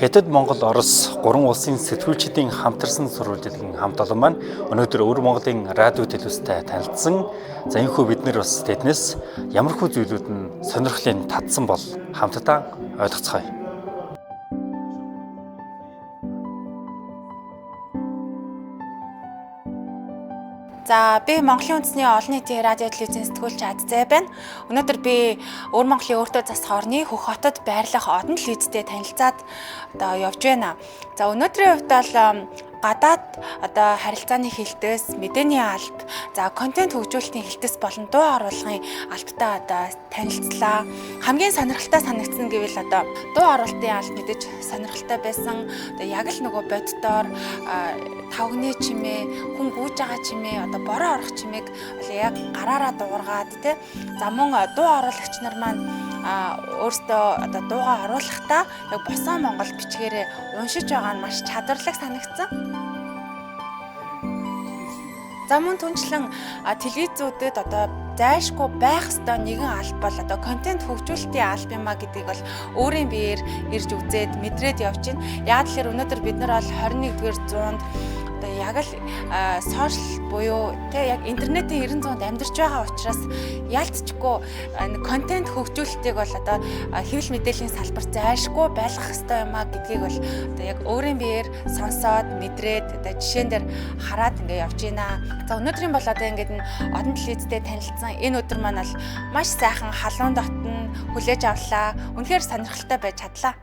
Хятад, Монгол, Орос гурван улсын сэтгүүлчдийн хамтарсан сурвалжлагын хамт олон маань өнөөдөр Өвөр Монголын радио телевизтэй танилцсан. За энэхүү бид нар бас тэднээс ямархуу зүйлүүд нь сонирхлын татсан бол хамтдаа ойлгоцгоё. За би Монголын үндэсний олон нийтийн радио телевизийн сэтгүүлч Ад-Зай байна. Өнөөдөр би Өвөр Монголын өөртөө засах орны Хөх хотод байрлах одон телевизтэй танилцаад явж байна. За өнөөдрийн хувьд бол гадаад харилцааны хэлтээс, мэдээний алба, за контент хөгжүүлэлтийн хэлтээс болон дуу оруулгын албатай танилцлаа. Хамгийн сонирхолтой санагдсан гэвэл дуу оруулалтын алба мэдээж сонирхолтой байсан. Яг л нөгөө боддоор тавгны чимээ, хүн гүйж байгаа чимээ, бороо орох чимээг яг гараараа дуургаад тий. За мөн дуу оруулагч нар маань өөрсдөө дуугаа оруулахдаа яг босон монгол бичгээрээ уншиж байгаа нь маш чадварлаг санагдсан. За мөн түнчлэн телевизүүдэд зайлшгүй байх ёстой нэгэн алба бол контент хөгжүүлэлтийн алба юмаа гэдгийг бол өөрийн биеэр ирж үзээд мэдрээд явж байна. Яг л өнөөдөр бид нар бол 21-р зуунд яг л сошиал буюу яг интернетийн 90 зуунд амьдарч байгаа учраас ялцчгүй контент хөгжүүлэлтийг бол хэвлэл мэдээллийн салбарт зайлшгүй байлгах ёстой юмаа гэдгийг бол яг өөрийн биеэр сонсоод мэдрээд жишээн дээр хараад явж байна. За өнөөдрийн бол ингээд одон телевизтэй танилцсан энэ өдөр маань бол маш сайхан халуун дотн хүлээж авлаа. Үнэхээр сонирхолтой байж чадлаа.